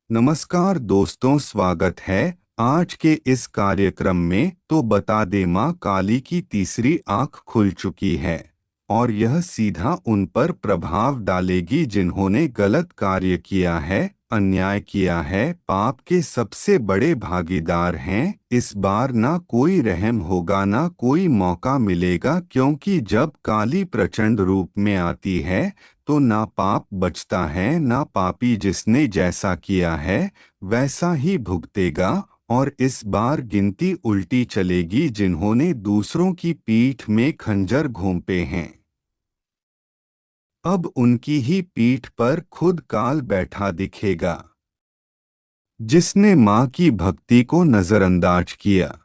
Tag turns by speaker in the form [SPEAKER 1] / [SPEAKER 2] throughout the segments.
[SPEAKER 1] नमस्कार दोस्तों, स्वागत है आज के इस कार्यक्रम में। तो बता दे, माँ काली की तीसरी आंख खुल चुकी है और यह सीधा उन पर प्रभाव डालेगी जिन्होंने गलत कार्य किया है, अन्याय किया है, पाप के सबसे बड़े भागीदार हैं। इस बार ना कोई रहम होगा, ना कोई मौका मिलेगा, क्योंकि जब काली प्रचंड रूप में आती है तो ना पाप बचता है, ना पापी जिसने जैसा किया है वैसा ही भुगतेगा। और इस बार गिनती उल्टी चलेगी जिन्होंने दूसरों की पीठ में खंजर घोंपे हैं। अब उनकी ही पीठ पर खुद काल बैठा दिखेगा। जिसने माँ की भक्ति को नजरअंदाज किया,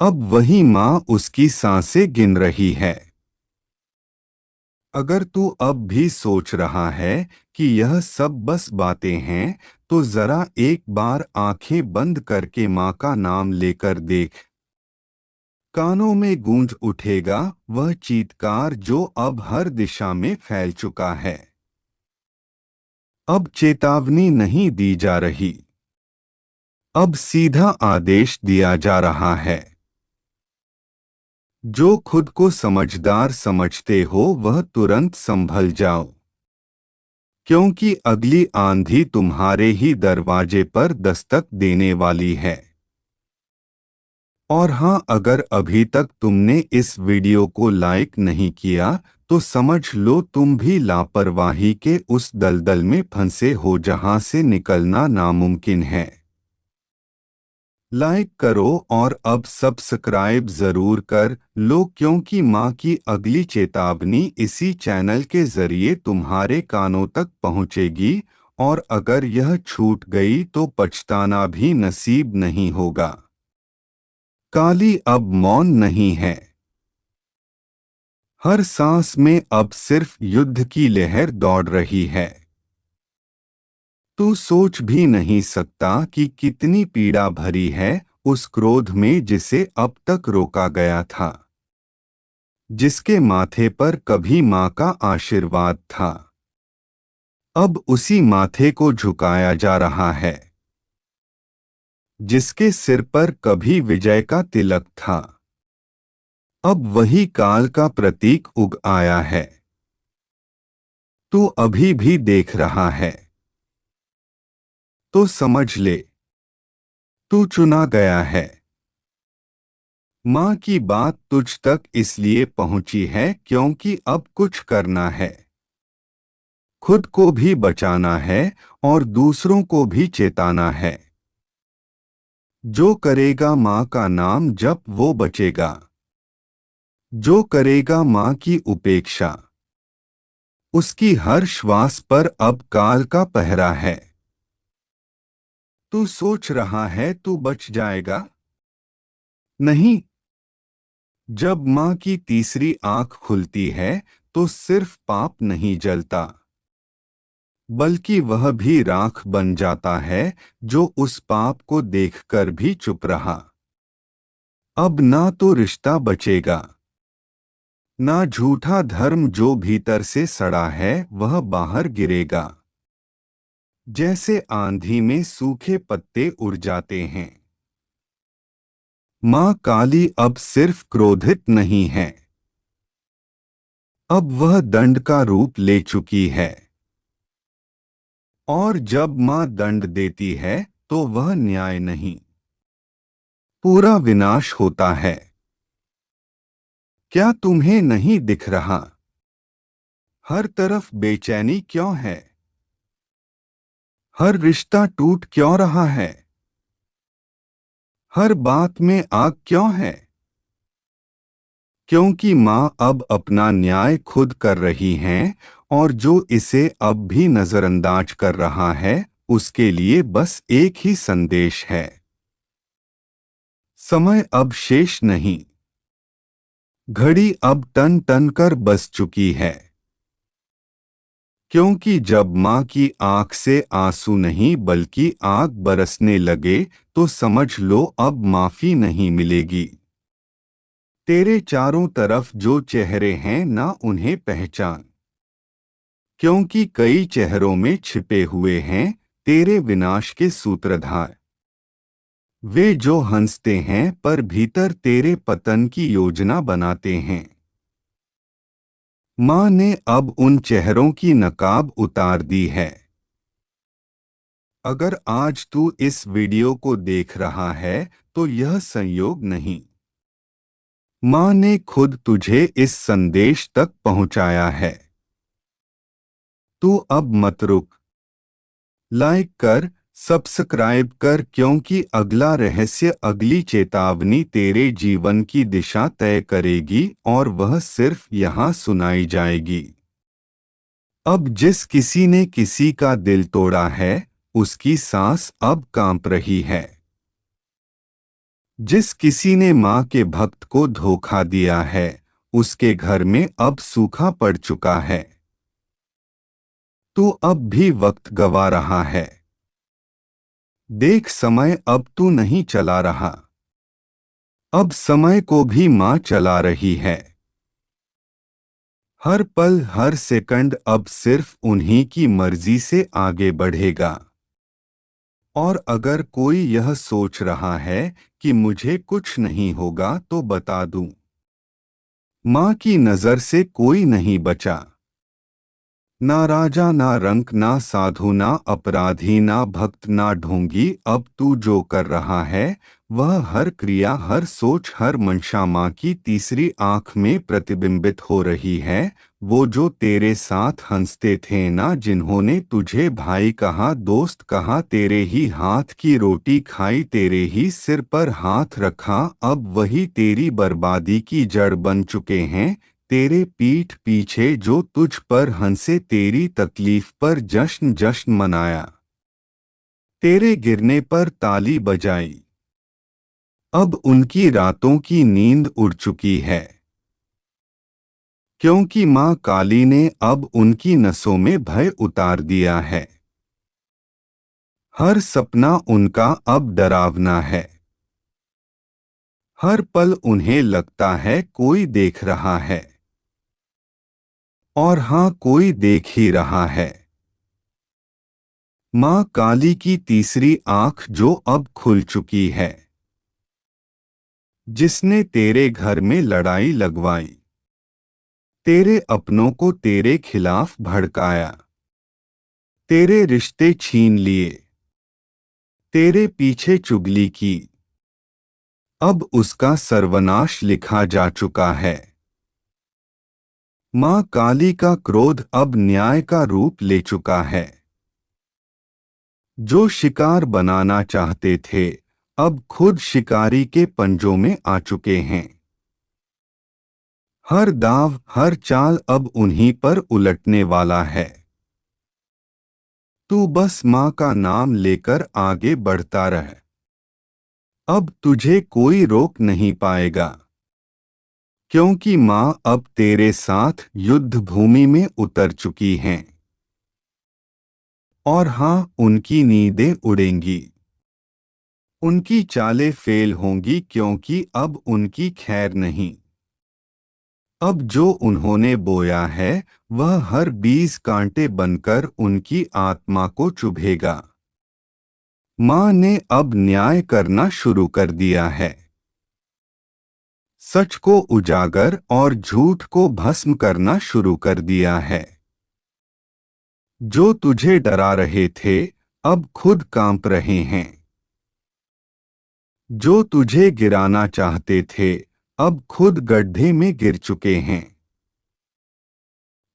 [SPEAKER 1] अब वही माँ उसकी सांसें गिन रही है। अगर तू अब भी सोच रहा है कि यह सब बस बातें हैं, तो जरा एक बार आंखें बंद करके माँ का नाम लेकर देख। कानों में गूंज उठेगा वह चीत्कार जो अब हर दिशा में फैल चुका है। अब चेतावनी नहीं दी जा रही, अब सीधा आदेश दिया जा रहा है। जो खुद को समझदार समझते हो वह तुरंत संभल जाओ, क्योंकि अगली आंधी तुम्हारे ही दरवाजे पर दस्तक देने वाली है। और हाँ, अगर अभी तक तुमने इस वीडियो को लाइक नहीं किया तो समझ लो तुम भी लापरवाही के उस दलदल में फंसे हो जहां से निकलना नामुमकिन है। लाइक करो और अब सब्सक्राइब जरूर कर लो, क्योंकि माँ की अगली चेतावनी इसी चैनल के जरिए तुम्हारे कानों तक पहुँचेगी। और अगर यह छूट गई तो पछताना भी नसीब नहीं होगा। काली अब मौन नहीं है। हर सांस में अब सिर्फ युद्ध की लहर दौड़ रही है। तू सोच भी नहीं सकता कि कितनी पीड़ा भरी है उस क्रोध में जिसे अब तक रोका गया था, जिसके माथे पर कभी माँ का आशीर्वाद था, अब उसी माथे को झुकाया जा रहा है। जिसके सिर पर कभी विजय का तिलक था, अब वही काल का प्रतीक उग आया है। तू अभी भी देख रहा है तो समझ ले, तू चुना गया है। माँ की बात तुझ तक इसलिए पहुंची है क्योंकि अब कुछ करना है। खुद को भी बचाना है और दूसरों को भी चेताना है। जो करेगा माँ का नाम जप वो बचेगा। जो करेगा माँ की उपेक्षा, उसकी हर श्वास पर अब काल का पहरा है। तू सोच रहा है तू बच जाएगा? नहीं। जब माँ की तीसरी आंख खुलती है तो सिर्फ पाप नहीं जलता, बल्कि वह भी राख बन जाता है जो उस पाप को देखकर भी चुप रहा। अब ना तो रिश्ता बचेगा, ना झूठा धर्म जो भीतर से सड़ा है वह बाहर गिरेगा। जैसे आंधी में सूखे पत्ते उड़ जाते हैं, माँ काली अब सिर्फ क्रोधित नहीं है, अब वह दंड का रूप ले चुकी है। और जब माँ दंड देती है तो वह न्याय नहीं, पूरा विनाश होता है। क्या तुम्हें नहीं दिख रहा? हर तरफ बेचैनी क्यों है? हर रिश्ता टूट क्यों रहा है? हर बात में आग क्यों है? क्योंकि माँ अब अपना न्याय खुद कर रही हैं, और जो इसे अब भी नजरअंदाज कर रहा है उसके लिए बस एक ही संदेश है। समय अब शेष नहीं, घड़ी अब टन टन कर बस चुकी है। क्योंकि जब माँ की आंख से आंसू नहीं बल्कि आग बरसने लगे तो समझ लो अब माफी नहीं मिलेगी। तेरे चारों तरफ जो चेहरे हैं ना उन्हें पहचान, क्योंकि कई चेहरों में छिपे हुए हैं तेरे विनाश के सूत्रधार। वे जो हंसते हैं पर भीतर तेरे पतन की योजना बनाते हैं। माँ ने अब उन चेहरों की नकाब उतार दी है। अगर आज तू इस वीडियो को देख रहा है तो यह संयोग नहीं, माँ ने खुद तुझे इस संदेश तक पहुंचाया है। तू अब मत रुक, लाइक कर, सब्सक्राइब कर, क्योंकि अगला रहस्य, अगली चेतावनी तेरे जीवन की दिशा तय करेगी और वह सिर्फ यहाँ सुनाई जाएगी। अब जिस किसी ने किसी का दिल तोड़ा है उसकी सांस अब कांप रही है। जिस किसी ने माँ के भक्त को धोखा दिया है उसके घर में अब सूखा पड़ चुका है। तू अब भी वक्त गवा रहा है। देख, समय अब तू नहीं चला रहा, अब समय को भी माँ चला रही है। हर पल हर सेकंड अब सिर्फ उन्हीं की मर्जी से आगे बढ़ेगा। और अगर कोई यह सोच रहा है कि मुझे कुछ नहीं होगा तो बता दूं, माँ की नजर से कोई नहीं बचा। ना राजा ना रंक ना साधु ना अपराधी ना भक्त ना ढोंगी, अब तू जो कर रहा है वह हर क्रिया हर सोच हर मंशा माँ की तीसरी आंख में प्रतिबिंबित हो रही है। वो जो तेरे साथ हंसते थे ना, जिन्होंने तुझे भाई कहा दोस्त कहा, तेरे ही हाथ की रोटी खाई तेरे ही सिर पर हाथ रखा, अब वही तेरी बर्बादी की जड़ बन चुके हैं। तेरे पीठ पीछे जो तुझ पर हंसे, तेरी तकलीफ पर जश्न जश्न मनाया, तेरे गिरने पर ताली बजाई, अब उनकी रातों की नींद उड़ चुकी है। क्योंकि माँ काली ने अब उनकी नसों में भय उतार दिया है। हर सपना उनका अब डरावना है। हर पल उन्हें लगता है कोई देख रहा है। और हाँ, कोई देख ही रहा है। माँ काली की तीसरी आंख जो अब खुल चुकी है, जिसने तेरे घर में लड़ाई लगवाई, तेरे अपनों को तेरे खिलाफ भड़काया, तेरे रिश्ते छीन लिए, तेरे पीछे चुगली की, अब उसका सर्वनाश लिखा जा चुका है। माँ काली का क्रोध अब न्याय का रूप ले चुका है। जो शिकार बनाना चाहते थे अब खुद शिकारी के पंजों में आ चुके हैं। हर दाव हर चाल अब उन्हीं पर उलटने वाला है। तू बस माँ का नाम लेकर आगे बढ़ता रह, अब तुझे कोई रोक नहीं पाएगा। क्योंकि माँ अब तेरे साथ युद्ध भूमि में उतर चुकी हैं। और हाँ, उनकी नींदें उड़ेंगी, उनकी चालें फेल होंगी, क्योंकि अब उनकी खैर नहीं। अब जो उन्होंने बोया है वह हर बीज कांटे बनकर उनकी आत्मा को चुभेगा। माँ ने अब न्याय करना शुरू कर दिया है। सच को उजागर और झूठ को भस्म करना शुरू कर दिया है। जो तुझे डरा रहे थे अब खुद कांप रहे हैं। जो तुझे गिराना चाहते थे अब खुद गड्ढे में गिर चुके हैं।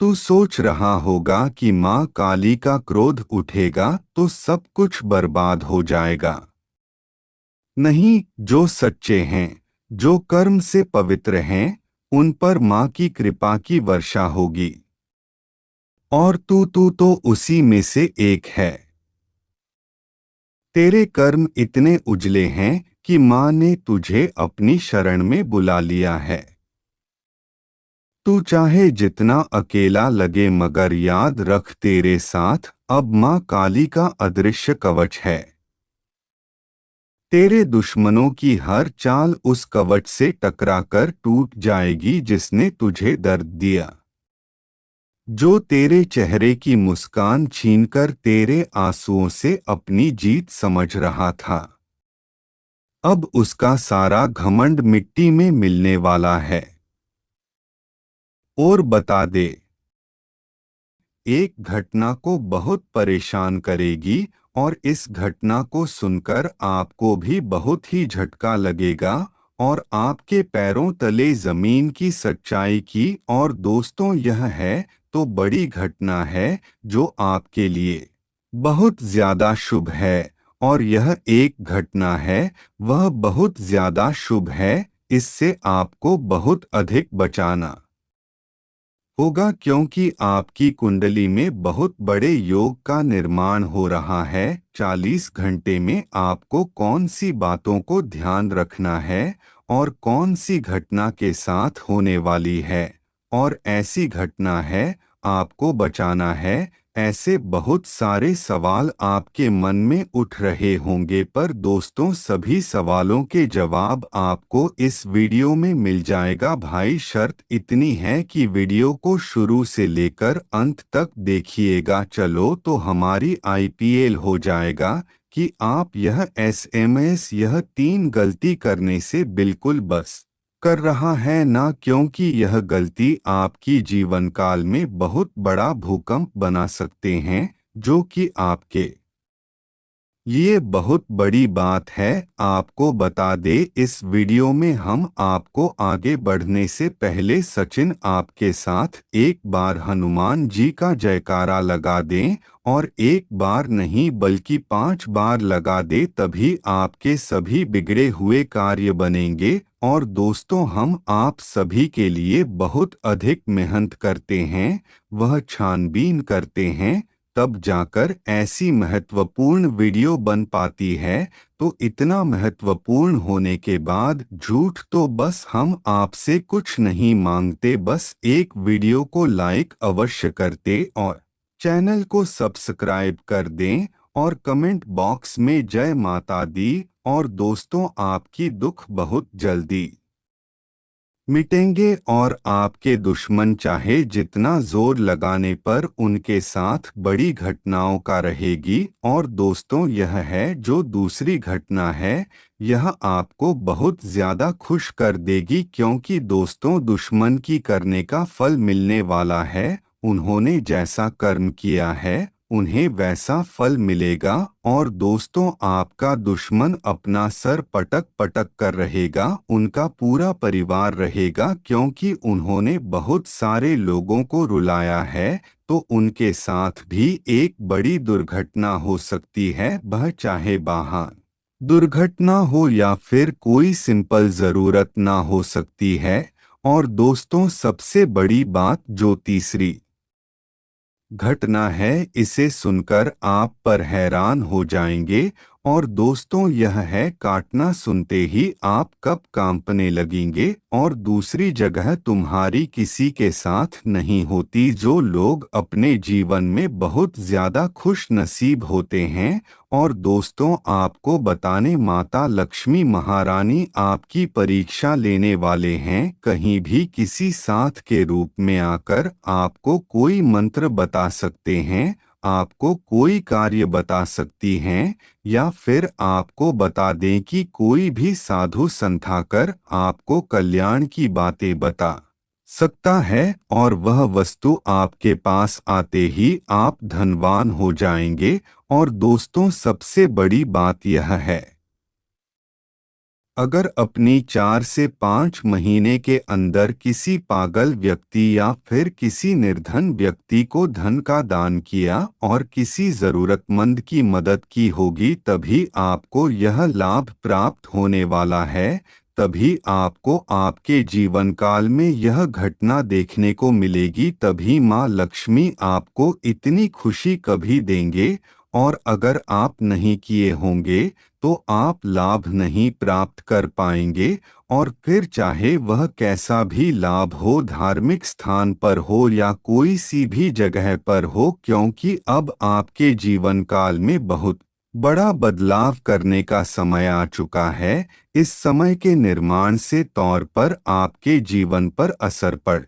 [SPEAKER 1] तू सोच रहा होगा कि माँ काली का क्रोध उठेगा तो सब कुछ बर्बाद हो जाएगा। नहीं, जो सच्चे हैं, जो कर्म से पवित्र हैं, उन पर माँ की कृपा की वर्षा होगी। और तू तो उसी में से एक है। तेरे कर्म इतने उजले हैं कि माँ ने तुझे अपनी शरण में बुला लिया है। तू चाहे जितना अकेला लगे, मगर याद रख तेरे साथ अब माँ काली का अदृश्य कवच है। तेरे दुश्मनों की हर चाल उस कवच से टकराकर टूट जाएगी जिसने तुझे दर्द दिया। जो तेरे चेहरे की मुस्कान छीनकर तेरे आंसुओं से अपनी जीत समझ रहा था, अब उसका सारा घमंड मिट्टी में मिलने वाला है। और बता दे, एक घटना को बहुत परेशान करेगी और इस घटना को सुनकर आपको भी बहुत ही झटका लगेगा और आपके पैरों तले जमीन की सच्चाई की। और दोस्तों, यह है तो बड़ी घटना है जो आपके लिए बहुत ज्यादा शुभ है। और यह एक घटना है, वह बहुत ज्यादा शुभ है। इससे आपको बहुत अधिक बचाना होगा, क्योंकि आपकी कुंडली में बहुत बड़े योग का निर्माण हो रहा है। 40 घंटे में आपको कौन सी बातों को ध्यान रखना है और कौन सी घटना के साथ होने वाली है, और ऐसी घटना है आपको बचाना है। ऐसे बहुत सारे सवाल आपके मन में उठ रहे होंगे, पर दोस्तों, सभी सवालों के जवाब आपको इस वीडियो में मिल जाएगा भाई। शर्त इतनी है कि वीडियो को शुरू से लेकर अंत तक देखिएगा। चलो तो हमारी आईपीएल हो जाएगा कि आप यह एसएमएस यह 3 गलती करने से बिल्कुल बस कर रहा है ना, क्योंकि यह गलती आपकी जीवन काल में बहुत बड़ा भूकंप बना सकते हैं, जो कि आपके ये बहुत बड़ी बात है। आपको बता दे, इस वीडियो में हम आपको आगे बढ़ने से पहले सचिन आपके साथ एक बार हनुमान जी का जयकारा लगा दें, और एक बार नहीं बल्कि 5 बार लगा दे, तभी आपके सभी बिगड़े हुए कार्य बनेंगे। और दोस्तों, हम आप सभी के लिए बहुत अधिक मेहनत करते हैं, वह छानबीन करते हैं, तब जाकर ऐसी महत्वपूर्ण वीडियो बन पाती है। तो इतना महत्वपूर्ण होने के बाद झूठ तो बस हम आपसे कुछ नहीं मांगते, बस एक वीडियो को लाइक अवश्य करते और चैनल को सब्सक्राइब कर दें और कमेंट बॉक्स में जय माता दी। और दोस्तों, आपकी दुख बहुत जल्दी मिटेंगे और आपके दुश्मन चाहे जितना जोर लगाने पर उनके साथ बड़ी घटनाओं का रहेगी। और दोस्तों, यह है जो दूसरी घटना है, यह आपको बहुत ज्यादा खुश कर देगी, क्योंकि दोस्तों, दुश्मन की करने का फल मिलने वाला है। उन्होंने जैसा कर्म किया है उन्हें वैसा फल मिलेगा। और दोस्तों, आपका दुश्मन अपना सर पटक पटक कर रहेगा, उनका पूरा परिवार रहेगा, क्योंकि उन्होंने बहुत सारे लोगों को रुलाया है। तो उनके साथ भी एक बड़ी दुर्घटना हो सकती है, वह चाहे वाहन दुर्घटना हो या फिर कोई सिंपल जरूरत ना हो सकती है। और दोस्तों, सबसे बड़ी बात जो तीसरी घटना है, इसे सुनकर आप पर हैरान हो जाएंगे। और दोस्तों, यह है काटना सुनते ही आप कब कांपने लगेंगे। और दूसरी जगह तुम्हारी किसी के साथ नहीं होती, जो लोग अपने जीवन में बहुत ज्यादा खुश नसीब होते हैं। और दोस्तों, आपको बताने माता लक्ष्मी महारानी आपकी परीक्षा लेने वाले हैं, कहीं भी किसी साथ के रूप में आकर आपको कोई मंत्र बता सकते हैं, आपको कोई कार्य बता सकती हैं, या फिर आपको बता दें कि कोई भी साधु संताकर आपको कल्याण की बातें बता सकता है। और वह वस्तु आपके पास आते ही आप धनवान हो जाएंगे। और दोस्तों, सबसे बड़ी बात यह है, अगर अपनी 4 से 5 महीने के अंदर किसी पागल व्यक्ति या फिर किसी निर्धन व्यक्ति को धन का दान किया और किसी जरूरतमंद की मदद की होगी, तभी आपको यह लाभ प्राप्त होने वाला है। तभी आपको आपके जीवन काल में यह घटना देखने को मिलेगी, तभी माँ लक्ष्मी आपको इतनी खुशी कभी देंगे। और अगर आप नहीं किए होंगे तो आप लाभ नहीं प्राप्त कर पाएंगे। और फिर चाहे वह कैसा भी लाभ हो, धार्मिक स्थान पर हो या कोई सी भी जगह पर हो, क्योंकि अब आपके जीवन काल में बहुत बड़ा बदलाव करने का समय आ चुका है। इस समय के निर्माण से तौर पर आपके जीवन पर असर पड़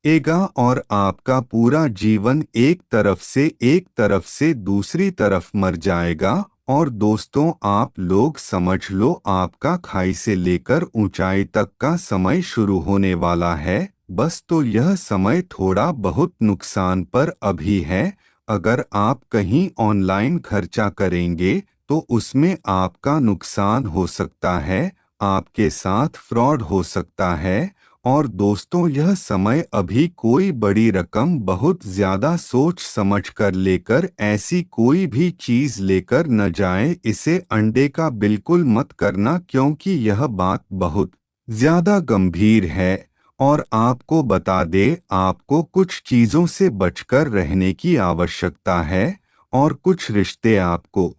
[SPEAKER 1] एगा और आपका पूरा जीवन एक तरफ से दूसरी तरफ मर जाएगा। और दोस्तों, आप लोग समझ लो, आपका खाई से लेकर ऊंचाई तक का समय शुरू होने वाला है। बस तो यह समय थोड़ा बहुत नुकसान पर अभी है। अगर आप कहीं ऑनलाइन खर्चा करेंगे तो उसमें आपका नुकसान हो सकता है, आपके साथ फ्रॉड हो सकता है। और दोस्तों, यह समय अभी कोई बड़ी रकम बहुत ज्यादा सोच समझ कर लेकर ऐसी कोई भी चीज लेकर न जाए। इसे अंडे का बिल्कुल मत करना, क्योंकि यह बात बहुत ज्यादा गंभीर है। और आपको बता दे, आपको कुछ चीजों से बचकर रहने की आवश्यकता है। और कुछ रिश्ते आपको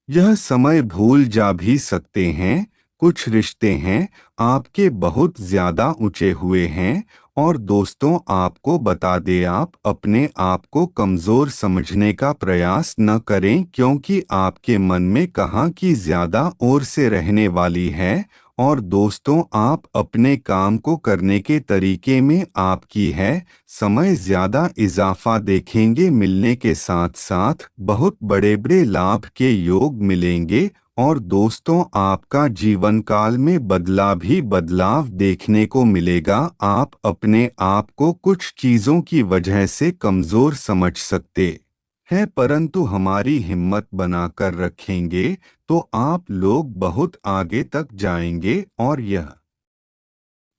[SPEAKER 1] यह समय भूल जा भी सकते हैं। कुछ रिश्ते हैं आपके बहुत ज्यादा ऊंचे हुए हैं। और दोस्तों, आपको बता दे, आप अपने आप को कमजोर समझने का प्रयास न करें, क्योंकि आपके मन में कहाँ की ज्यादा ओर से रहने वाली है। और दोस्तों, आप अपने काम को करने के तरीके में आपकी है समय ज्यादा इजाफा देखेंगे। मिलने के साथ साथ बहुत बड़े बड़े लाभ के योग मिलेंगे। और दोस्तों, आपका जीवन काल में बदलाव देखने को मिलेगा। आप अपने आप को कुछ चीजों की वजह से कमजोर समझ सकते हैं, परंतु हमारी हिम्मत बनाकर रखेंगे तो आप लोग बहुत आगे तक जाएंगे। और यह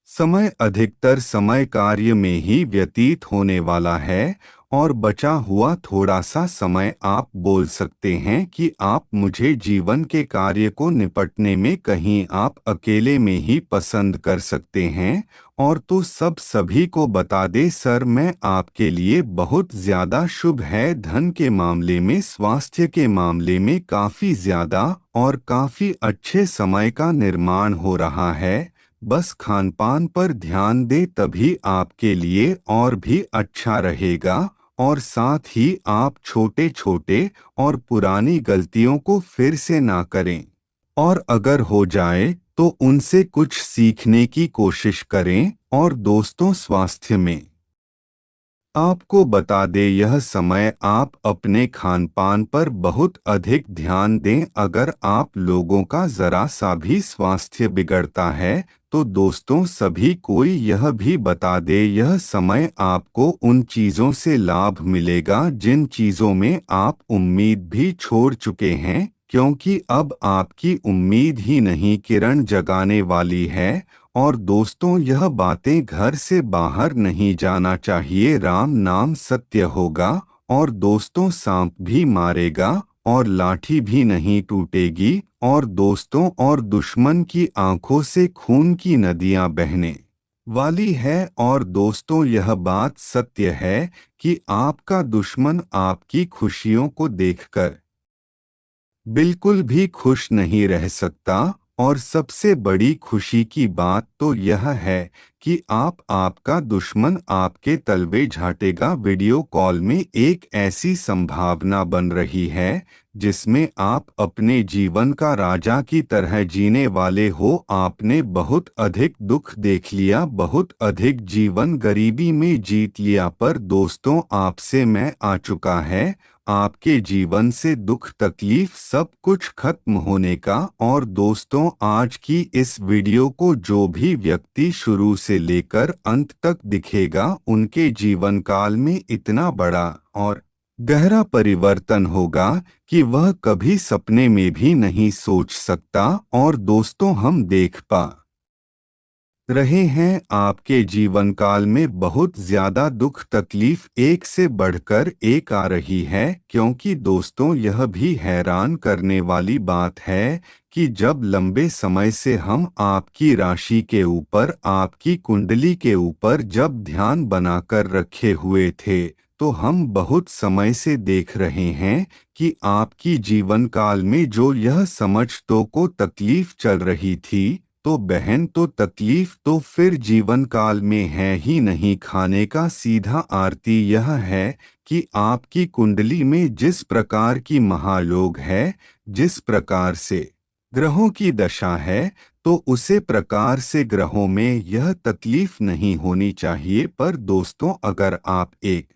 [SPEAKER 1] समय अधिकतर समय कार्य में ही व्यतीत होने वाला है। और बचा हुआ थोड़ा सा समय आप बोल सकते हैं कि आप मुझे जीवन के कार्य को निपटने में कहीं आप अकेले में ही पसंद कर सकते हैं। और तो सब सभी को बता दे, सर, मैं आपके लिए बहुत ज्यादा शुभ है। धन के मामले में, स्वास्थ्य के मामले में काफी ज्यादा और काफी अच्छे समय का निर्माण हो रहा है। बस खान पान पर ध्यान दे, तभी आपके लिए और भी अच्छा रहेगा। और साथ ही आप छोटे छोटे और पुरानी गलतियों को फिर से ना करें। और अगर हो जाए तो उनसे कुछ सीखने की कोशिश करें। और दोस्तों, स्वास्थ्य में आपको बता दे, यह समय आप अपने खान पान पर बहुत अधिक ध्यान दें। अगर आप लोगों का जरा सा भी स्वास्थ्य बिगड़ता है तो दोस्तों, सभी कोई यह भी बता दे, यह समय आपको उन चीज़ों से लाभ मिलेगा जिन चीज़ों में आप उम्मीद भी छोड़ चुके हैं, क्योंकि अब आपकी उम्मीद ही नहीं किरण जगाने वाली है। और दोस्तों, यह बातें घर से बाहर नहीं जाना चाहिए। राम नाम सत्य होगा। और दोस्तों, सांप भी मारेगा और लाठी भी नहीं टूटेगी। और दोस्तों, और दुश्मन की आंखों से खून की नदियां बहने वाली है। और दोस्तों, यह बात सत्य है कि आपका दुश्मन आपकी खुशियों को देखकर बिल्कुल भी खुश नहीं रह सकता। और सबसे बड़ी खुशी की बात तो यह है कि आपका दुश्मन आपके तलवे झाटेगा। वीडियो कॉल में एक ऐसी संभावना बन रही है जिसमें आप अपने जीवन का राजा की तरह जीने वाले हो। आपने बहुत अधिक दुख देख लिया, बहुत अधिक जीवन गरीबी में जीत लिया, पर दोस्तों, आपसे मैं आ चुका है आपके जीवन से दुख तकलीफ सब कुछ खत्म होने का। और दोस्तों, आज की इस वीडियो को जो भी व्यक्ति शुरू से लेकर अंत तक दिखेगा, उनके जीवन काल में इतना बड़ा और गहरा परिवर्तन होगा कि वह कभी सपने में भी नहीं सोच सकता। और दोस्तों, हम देख पा रहे हैं आपके जीवन काल में बहुत ज्यादा दुख तकलीफ एक से बढ़कर एक आ रही है। क्योंकि दोस्तों, यह भी हैरान करने वाली बात है कि जब लंबे समय से हम आपकी राशि के ऊपर, आपकी कुंडली के ऊपर जब ध्यान बनाकर रखे हुए थे, तो हम बहुत समय से देख रहे हैं कि आपकी जीवन काल में जो यह समझ तो को तकलीफ चल रही थी, तो बहन, तो तकलीफ तो फिर जीवन काल में है ही नहीं। खाने का सीधा आरती यह है कि आपकी कुंडली में जिस प्रकार की महायोग है, जिस प्रकार से ग्रहों की दशा है, तो उसे प्रकार से ग्रहों में यह तकलीफ नहीं होनी चाहिए। पर दोस्तों, अगर आप एक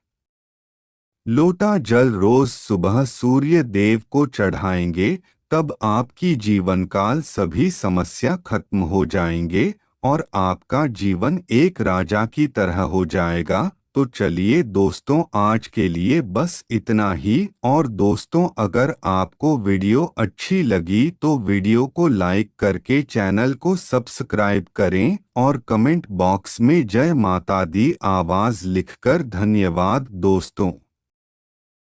[SPEAKER 1] लोटा जल रोज सुबह सूर्य देव को चढ़ाएंगे, तब आपकी जीवन काल सभी समस्या खत्म हो जाएंगे और आपका जीवन एक राजा की तरह हो जाएगा। तो चलिए दोस्तों, आज के लिए बस इतना ही। और दोस्तों, अगर आपको वीडियो अच्छी लगी तो वीडियो को लाइक करके चैनल को सब्सक्राइब करें और कमेंट बॉक्स में जय माता दी आवाज लिखकर धन्यवाद दोस्तों।